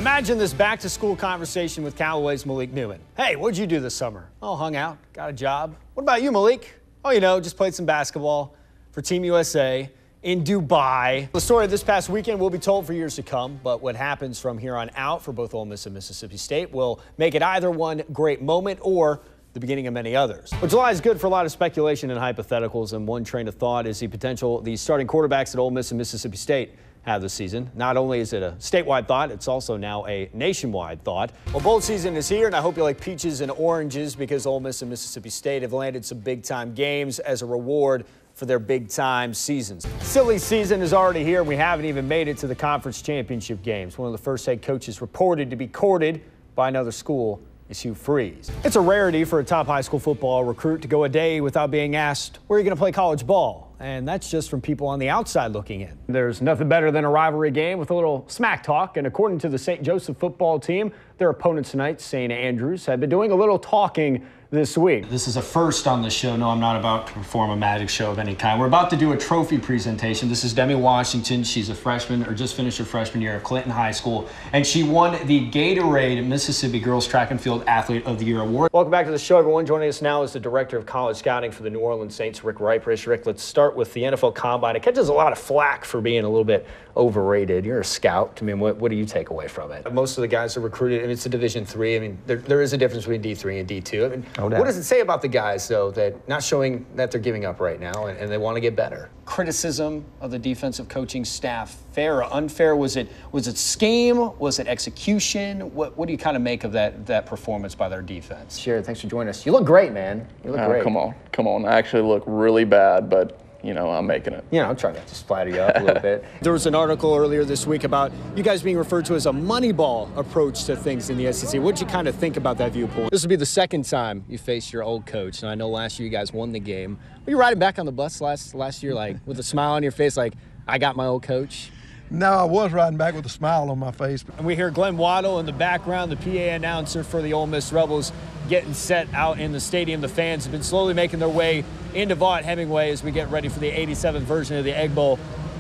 Imagine this back-to-school conversation with Callaway's Mullen. Hey, what'd you do this summer? Oh, hung out, got a job. What about you, Malik? Oh, you know, just played some basketball for Team USA in Dubai. The story of this past weekend will be told for years to come, but what happens from here on out for both Ole Miss and Mississippi State will make it either one great moment or the beginning of many others. Well, July is good for a lot of speculation and hypotheticals, and one train of thought is the potential the starting quarterbacks at Ole Miss and Mississippi State have this season. Not only is it a statewide thought, it's also now a nationwide thought. Well, bowl season is here, and I hope you like peaches and oranges because Ole Miss and Mississippi State have landed some big-time games as a reward for their big-time seasons. Silly season is already here, and we haven't even made it to the conference championship games. One of the first head coaches reported to be courted by another school is Hugh Freeze. It's a rarity for a top high school football recruit to go a day without being asked, where are you going to play college ball? And that's just from people on the outside looking in. There's nothing better than a rivalry game with a little smack talk. And according to the St. Joseph football team, their opponents tonight, St. Andrews, have been doing a little talking this week. This is a first on the show. No, I'm not about to perform a magic show of any kind. We're about to do a trophy presentation. This is Demi Washington. She's a freshman, or just finished her freshman year at Clinton High School, and she won the Gatorade Mississippi Girls Track and Field Athlete of the Year Award. Welcome back to the show, everyone. Joining us now is the Director of College Scouting for the New Orleans Saints, Rick Riprish. Rick, let's start with the NFL Combine. It catches a lot of flack for being a little bit overrated. You're a scout. I mean, what do you take away from it? Most of the guys are recruited, and it's a Division III. I mean, there is a difference between D3 and D2. I mean, what does it say about the guys, though, that not showing that they're giving up right now and they want to get better? Criticism of the defensive coaching staff, fair or unfair? Was it scheme? Was it execution? What do you kind of make of that performance by their defense? Sure, thanks for joining us. You look great, man. You look great. Come on. I actually look really bad, but you know, I'm making it. I'm trying to just flatter you up a little bit. There was an article earlier this week about you guys being referred to as a Moneyball approach to things in the SEC. What did you kind of think about that viewpoint? This will be the second time you face your old coach, and I know last year you guys won the game. Were you riding back on the bus last year, like with a smile on your face, like, I got my old coach? No, I was riding back with a smile on my face. And we hear Glenn Waddle in the background, the PA announcer for the Ole Miss Rebels, getting set out in the stadium. The fans have been slowly making their way into Vaught Hemingway as we get ready for the 87th version of the Egg Bowl.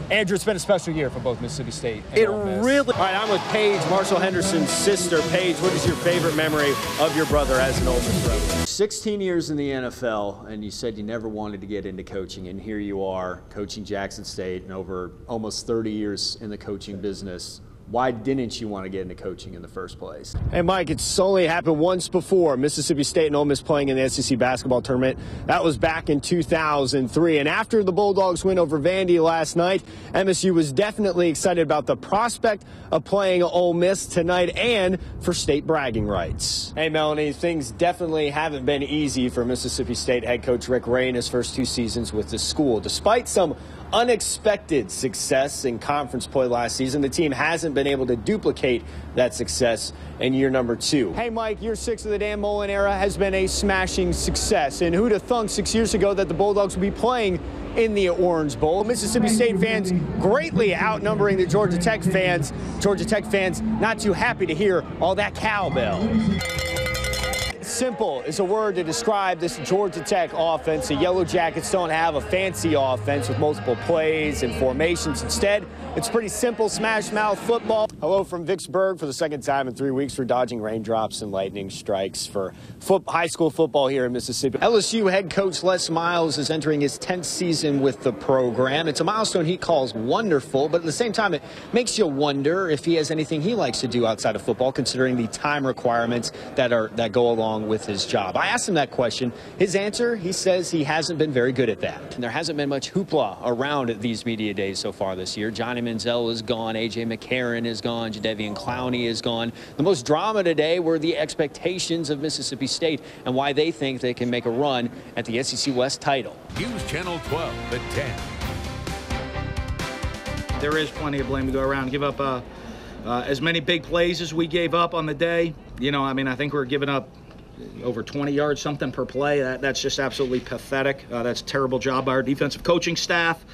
Andrew, it's been a special year for both Mississippi State and Ole Miss. Really. All right, I'm with Paige, Marshall Henderson's sister. Paige, what is your favorite memory of your brother as an Ole Miss Rebel? 16 years in the NFL, and you said you never wanted to get into coaching, and here you are coaching Jackson State and over almost 30 years in the coaching business. Why didn't you want to get into coaching in the first place? Hey, Mike, it's only happened once before. Mississippi State and Ole Miss playing in the SEC basketball tournament. That was back in 2003. And after the Bulldogs win over Vandy last night, MSU was definitely excited about the prospect of playing Ole Miss tonight and for state bragging rights. Hey, Melanie, things definitely haven't been easy for Mississippi State head coach Rick Ray in his first 2 seasons with the school. Despite some unexpected success in conference play last season, the team hasn't been able to duplicate that success in year number 2. Hey, Mike, year 6 of the Dan Mullen era has been a smashing success. And who'd have thunk 6 years ago that the Bulldogs would be playing in the Orange Bowl? Mississippi State fans greatly outnumbering the Georgia Tech fans. Georgia Tech fans not too happy to hear all that cowbell. Simple is a word to describe this Georgia Tech offense. The Yellow Jackets don't have a fancy offense with multiple plays and formations. Instead, it's pretty simple smash mouth football. Hello from Vicksburg for the second time in 3 weeks for dodging raindrops and lightning strikes for high school football here in Mississippi. LSU head coach Les Miles is entering his 10th season with the program. It's a milestone he calls wonderful, but at the same time, it makes you wonder if he has anything he likes to do outside of football, considering the time requirements that go along with his job. I asked him that question. His answer, he says he hasn't been very good at that. And there hasn't been much hoopla around these media days so far this year. Johnny Manziel is gone. A.J. McCarron is gone. Jadeveon Clowney is gone. The most drama today were the expectations of Mississippi State and why they think they can make a run at the SEC West title. Use Channel 12 at 10. There is plenty of blame to go around. Give up as many big plays as we gave up on the day. I think we're giving up over 20 yards something per play. That's just absolutely pathetic. That's a terrible job by our defensive coaching staff.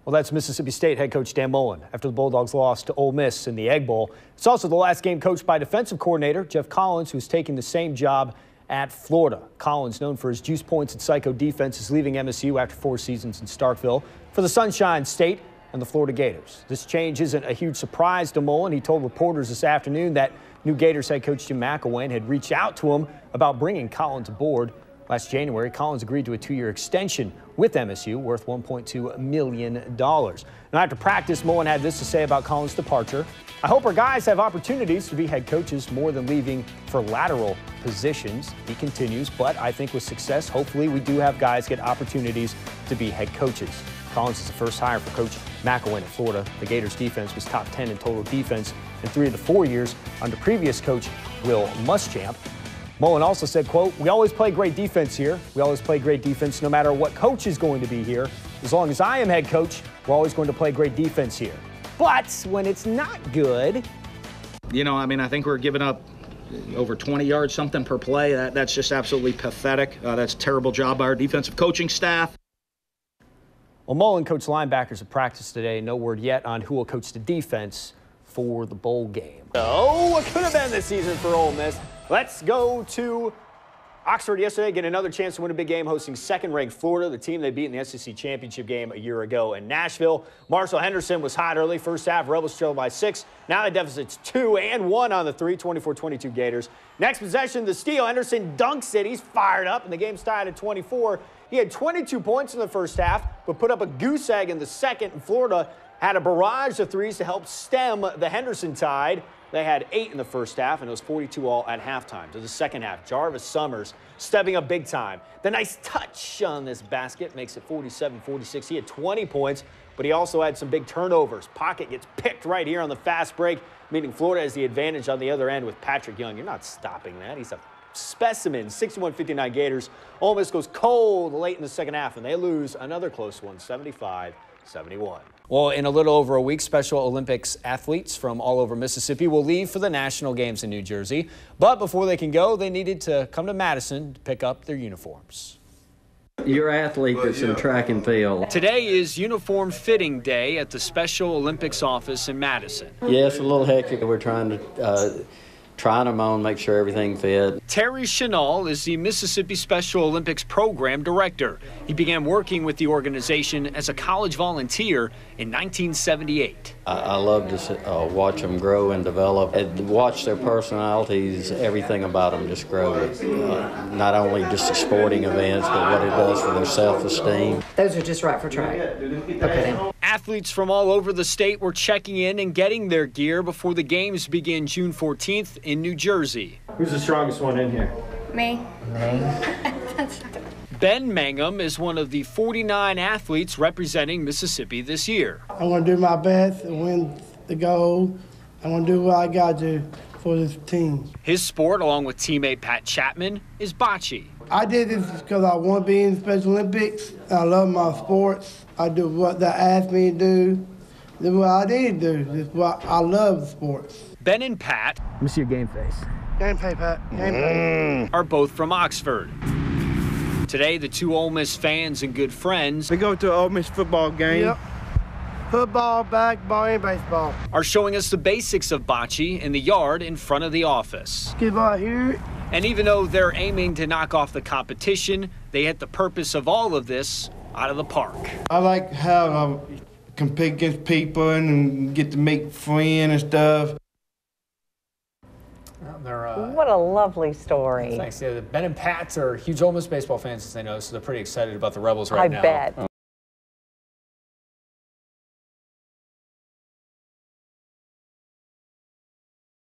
Well, that's Mississippi State head coach Dan Mullen after the Bulldogs lost to Ole Miss in the Egg Bowl. It's also the last game coached by defensive coordinator Jeff Collins, who's taking the same job at Florida. Collins, known for his juice points and psycho defense, is leaving MSU after 4 seasons in Starkville. For the Sunshine State, and the Florida Gators. This change isn't a huge surprise to Mullen. He told reporters this afternoon that new Gators head coach Jim McElwain had reached out to him about bringing Collins aboard. Last January, Collins agreed to a 2-year extension with MSU worth $1.2 million. Now, after practice, Mullen had this to say about Collins' departure. I hope our guys have opportunities to be head coaches more than leaving for lateral positions. He continues, but I think with success, hopefully we do have guys get opportunities to be head coaches. Collins is the first hire for Coach McElwain at Florida. The Gators defense was top 10 in total defense in 3 of the 4 years under previous coach Will Muschamp. Mullen also said, quote, "We always play great defense here. We always play great defense no matter what coach is going to be here. As long as I am head coach, we're always going to play great defense here. But when it's not good..." You know, I mean, I think we're giving up over 20 yards something per play. That's just absolutely pathetic. That's a terrible job by our defensive coaching staff. Well, Mullen coached linebackers at practice today. No word yet on who will coach the defense for the bowl game. Oh, what could have been this season for Ole Miss? Let's go to Oxford yesterday, get another chance to win a big game, hosting second-ranked Florida, the team they beat in the SEC championship game a year ago in Nashville. Marcel Henderson was hot early. First half, Rebels trailed by 6. Now the deficit's 2 and 1 on the 3, 24-22 Gators. Next possession, the steal. Henderson dunks it. He's fired up, and the game's tied at 24. He had 22 points in the first half, but put up a goose egg in the second, and Florida had a barrage of threes to help stem the Henderson tide. They had 8 in the first half, and it was 42 all at halftime. To the second half, Jarvis Summers stepping up big time. The nice touch on this basket makes it 47-46. He had 20 points, but he also had some big turnovers. Pocket gets picked right here on the fast break, meaning Florida has the advantage on the other end with Patrick Young. You're not stopping that. He's a specimen. 61-59 Gators. Ole Miss goes cold late in the second half, and they lose another close one, 75-71. Well, in a little over a week, Special Olympics athletes from all over Mississippi will leave for the national games in New Jersey. But before they can go, they needed to come to Madison to pick up their uniforms. Your athlete that's in track and field. Today is uniform fitting day at the Special Olympics office in Madison. Yeah, it's a little hectic. We're trying to trying them on, make sure everything fit. Terry Chenal is the Mississippi Special Olympics Program Director. He began working with the organization as a college volunteer in 1978. I love to watch them grow and develop, and watch their personalities, everything about them just grow. Not only just the sporting events, but what it does for their self-esteem. Those are just right for track. Okay. Athletes from all over the state were checking in and getting their gear before the games begin June 14th in New Jersey. Who's the strongest one in here? Me. Ben Mangum is one of the 49 athletes representing Mississippi this year. I want to do my best and win the gold. I want to do what I got to for this team. His sport, along with teammate Pat Chapman, is bocce. I did this because I want to be in the Special Olympics. I love my sports. I do what they asked me to do. This is what I need to do. This is what I love sports. Ben and Pat, Let me see your game face. Game play, Pat. Game play. are both from Oxford. Today, the two Ole Miss fans and good friends We go to an Ole Miss football game. Yep. Football, basketball, and baseball. are showing us the basics of bocce in the yard in front of the office. Get out here. And even though they're aiming to knock off the competition, they hit the purpose of all of this out of the park. I like how I compete against people and get to make friends and stuff. What a lovely story. Thanks. Ben and Pat are huge Ole Miss baseball fans, as they know, so they're pretty excited about the Rebels right now. I bet.